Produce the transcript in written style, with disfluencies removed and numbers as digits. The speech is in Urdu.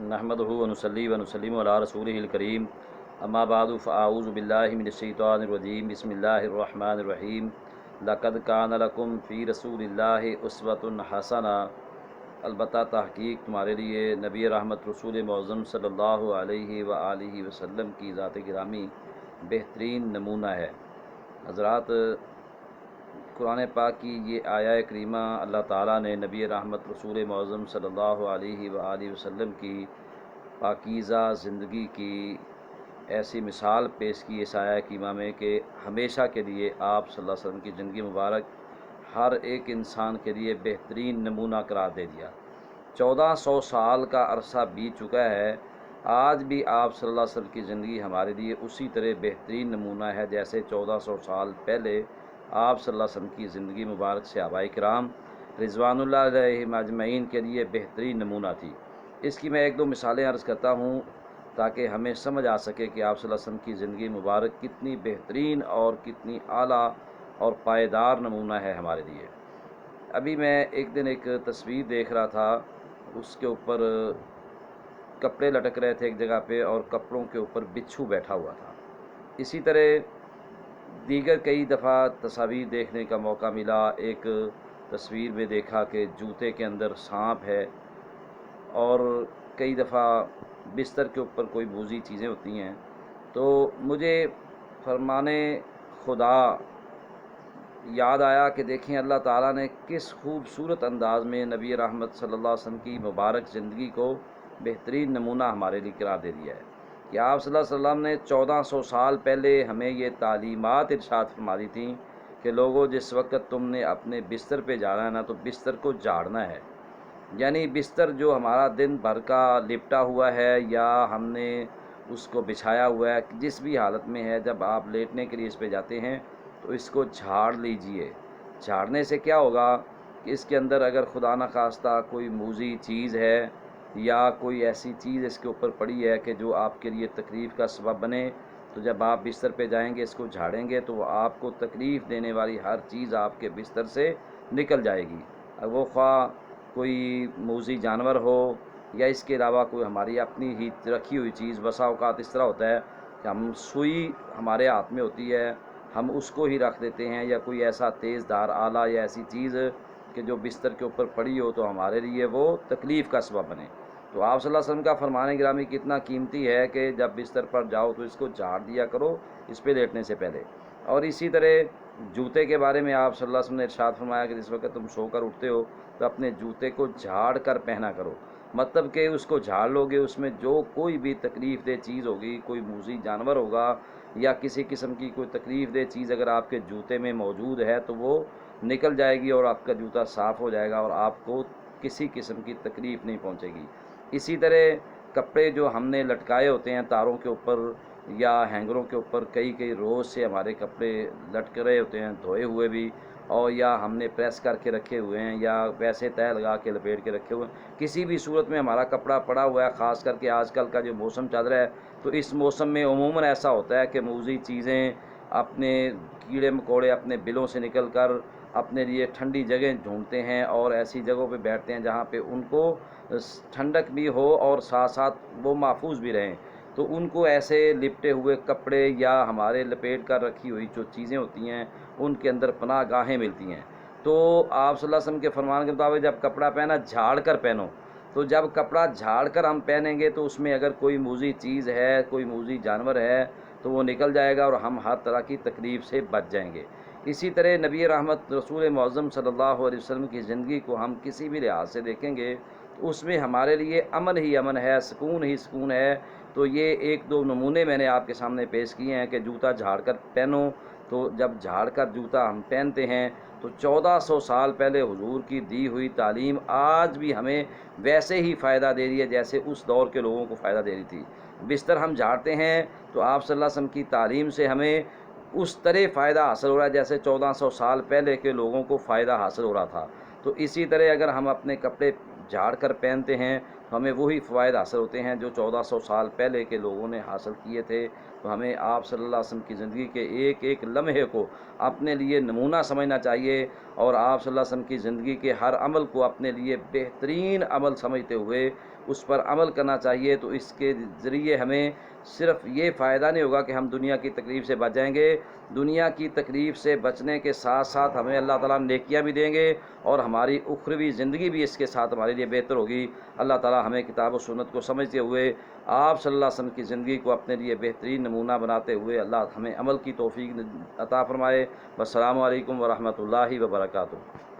نحمدہ و نصلی و نسلم علی رسولہ الکریم اما بعد فاعوذ باللہ من الشیطان الرجیم بسم اللہ الرحمن الرحیم لقد کان لکم فی رسول اللہ اسوۃ حسنہ۔ البتہ تحقیق تمہارے لیے نبی رحمت رسول معظم صلی اللہ علیہ وآلہ وسلم کی ذات گرامی بہترین نمونہ ہے۔ حضرات، قرآن پاک کی یہ آیہ کریمہ اللہ تعالیٰ نے نبی رحمت رسول معظم صلی اللہ علیہ وآلہ وسلم کی پاکیزہ زندگی کی ایسی مثال پیش کی اس آیہ کریمہ میں کہ ہمیشہ کے لیے آپ صلی اللہ علیہ وسلم کی زندگی مبارک ہر ایک انسان کے لیے بہترین نمونہ قرار دے دیا۔ 1400 سال کا عرصہ بیت چکا ہے، آج بھی آپ صلی اللہ علیہ وسلم کی زندگی ہمارے لیے اسی طرح بہترین نمونہ ہے جیسے 1400 سال پہلے آپ صلی اللہ علیہ وسلم کی زندگی مبارک صحابہ کرام رضوان اللہ علیہم اجمعین کے لیے بہترین نمونہ تھی۔ اس کی میں ایک دو مثالیں عرض کرتا ہوں تاکہ ہمیں سمجھ آ سکے کہ آپ صلی اللہ علیہ وسلم کی زندگی مبارک کتنی بہترین اور کتنی اعلیٰ اور پائیدار نمونہ ہے ہمارے لیے۔ ابھی میں ایک دن ایک تصویر دیکھ رہا تھا، اس کے اوپر کپڑے لٹک رہے تھے ایک جگہ پہ اور کپڑوں کے اوپر بچھو بیٹھا ہوا تھا۔ اسی طرح دیگر کئی دفعہ تصاویر دیکھنے کا موقع ملا۔ ایک تصویر میں دیکھا کہ جوتے کے اندر سانپ ہے، اور کئی دفعہ بستر کے اوپر کوئی موذی چیزیں ہوتی ہیں۔ تو مجھے فرمان خدا یاد آیا کہ دیکھیں اللہ تعالیٰ نے کس خوبصورت انداز میں نبی رحمت صلی اللہ علیہ وسلم کی مبارک زندگی کو بہترین نمونہ ہمارے لیے قرار دے دیا ہے کہ آپ صلی اللہ علیہ وسلم نے 1400 سال پہلے ہمیں یہ تعلیمات ارشاد فرما دی تھیں کہ لوگوں جس وقت تم نے اپنے بستر پہ جانا ہے نا تو بستر کو جھاڑنا ہے، یعنی بستر جو ہمارا دن بھر کا لپٹا ہوا ہے یا ہم نے اس کو بچھایا ہوا ہے، جس بھی حالت میں ہے، جب آپ لیٹنے کے لیے اس پہ جاتے ہیں تو اس کو جھاڑ لیجئے۔ جھاڑنے سے کیا ہوگا کہ اس کے اندر اگر خدا نخواستہ کوئی موذی چیز ہے یا کوئی ایسی چیز اس کے اوپر پڑی ہے کہ جو آپ کے لیے تکلیف کا سبب بنے، تو جب آپ بستر پہ جائیں گے اس کو جھاڑیں گے تو وہ آپ کو تکلیف دینے والی ہر چیز آپ کے بستر سے نکل جائے گی، وہ خواہ کوئی موذی جانور ہو یا اس کے علاوہ کوئی ہماری اپنی ہی رکھی ہوئی چیز۔ بسا اوقات اس طرح ہوتا ہے کہ ہم سوئی ہمارے ہاتھ میں ہوتی ہے، ہم اس کو ہی رکھ دیتے ہیں، یا کوئی ایسا تیز دھار آلہ یا ایسی چیز کہ جو بستر کے اوپر پڑی ہو تو ہمارے لیے وہ تکلیف کا سبب بنے۔ تو آپ صلی اللہ علیہ وسلم کا فرمان گرامی کتنا قیمتی ہے کہ جب بستر پر جاؤ تو اس کو جھاڑ دیا کرو اس پہ لیٹنے سے پہلے۔ اور اسی طرح جوتے کے بارے میں آپ صلی اللہ علیہ وسلم نے ارشاد فرمایا کہ جس وقت تم سو کر اٹھتے ہو تو اپنے جوتے کو جھاڑ کر پہنا کرو، مطلب کہ اس کو جھاڑ لو گے، اس میں جو کوئی بھی تکلیف دہ چیز ہوگی، کوئی موذی جانور ہوگا یا کسی قسم کی کوئی تکلیف دہ چیز اگر آپ کے جوتے میں موجود ہے تو وہ نکل جائے گی اور آپ کا جوتا صاف ہو جائے گا اور آپ کو کسی قسم کی تکلیف نہیں پہنچے گی۔ اسی طرح کپڑے جو ہم نے لٹکائے ہوتے ہیں تاروں کے اوپر یا ہینگروں کے اوپر، کئی روز سے ہمارے کپڑے لٹک رہے ہوتے ہیں دھوئے ہوئے بھی، اور یا ہم نے پریس کر کے رکھے ہوئے ہیں یا ویسے تہہ لگا کے لپیٹ کے رکھے ہوئے ہیں، کسی بھی صورت میں ہمارا کپڑا پڑا ہوا ہے، خاص کر کے آج کل کا جو موسم چل رہا ہے تو اس موسم میں عموماً ایسا ہوتا ہے کہ موذی چیزیں اپنے کیڑے مکوڑے اپنے بلوں سے نکل کر اپنے لیے ٹھنڈی جگہ ڈھونڈتے ہیں اور ایسی جگہوں پہ بیٹھتے ہیں جہاں پہ ان کو ٹھنڈک بھی ہو اور ساتھ ساتھ وہ محفوظ بھی رہیں، تو ان کو ایسے لپٹے ہوئے کپڑے یا ہمارے لپیٹ کر رکھی ہوئی جو چیزیں ہوتی ہیں ان کے اندر پناہ گاہیں ملتی ہیں۔ تو آپ صلی اللہ علیہ وسلم کے فرمان کے مطابق جب کپڑا پہنا جھاڑ کر پہنو، تو جب کپڑا جھاڑ کر ہم پہنیں گے تو اس میں اگر کوئی موذی چیز ہے، کوئی موذی جانور ہے تو وہ نکل جائے گا اور ہم ہر طرح کی تکلیف سے بچ جائیں گے۔ اسی طرح نبی رحمت رسول معظم صلی اللہ علیہ وسلم کی زندگی کو ہم کسی بھی لحاظ سے دیکھیں گے تو اس میں ہمارے لیے امن ہی امن ہے، سکون ہی سکون ہے۔ تو یہ ایک دو نمونے میں نے آپ کے سامنے پیش کیے ہیں کہ جوتا جھاڑ کر پہنو، تو جب جھاڑ کر جوتا ہم پہنتے ہیں تو 1400 سال پہلے حضور کی دی ہوئی تعلیم آج بھی ہمیں ویسے ہی فائدہ دے رہی ہے جیسے اس دور کے لوگوں کو فائدہ دے رہی تھی۔ بستر ہم جھاڑتے ہیں تو آپ صلی اللہ علیہ وسلم کی تعلیم سے ہمیں اس طرح فائدہ حاصل ہو رہا ہے جیسے 1400 سال پہلے کے لوگوں کو فائدہ حاصل ہو رہا تھا۔ تو اسی طرح اگر ہم اپنے کپڑے جھاڑ کر پہنتے ہیں تو ہمیں وہی فوائد حاصل ہوتے ہیں جو 1400 سال پہلے کے لوگوں نے حاصل کیے تھے۔ تو ہمیں آپ صلی اللہ علیہ وسلم کی زندگی کے ایک ایک لمحے کو اپنے لیے نمونہ سمجھنا چاہیے، اور آپ صلی اللہ علیہ وسلم کی زندگی کے ہر عمل کو اپنے لیے بہترین عمل سمجھتے ہوئے اس پر عمل کرنا چاہیے۔ تو اس کے ذریعے ہمیں صرف یہ فائدہ نہیں ہوگا کہ ہم دنیا کی تکلیف سے بچ جائیں گے، دنیا کی تکلیف سے بچنے کے ساتھ ساتھ ہمیں اللہ تعالیٰ نیکیاں بھی دیں گے، اور ہماری اخروی زندگی بھی اس کے ساتھ ہمارے لیے بہتر ہوگی۔ اللہ تعالیٰ ہمیں کتاب و سنت کو سمجھتے ہوئے آپ صلی اللہ علیہ وسلم کی زندگی کو اپنے لیے بہترین نمونہ بناتے ہوئے اللہ ہمیں عمل کی توفیق عطا فرمائے۔ والسلام علیکم ورحمۃ اللہ وبرکاتہ۔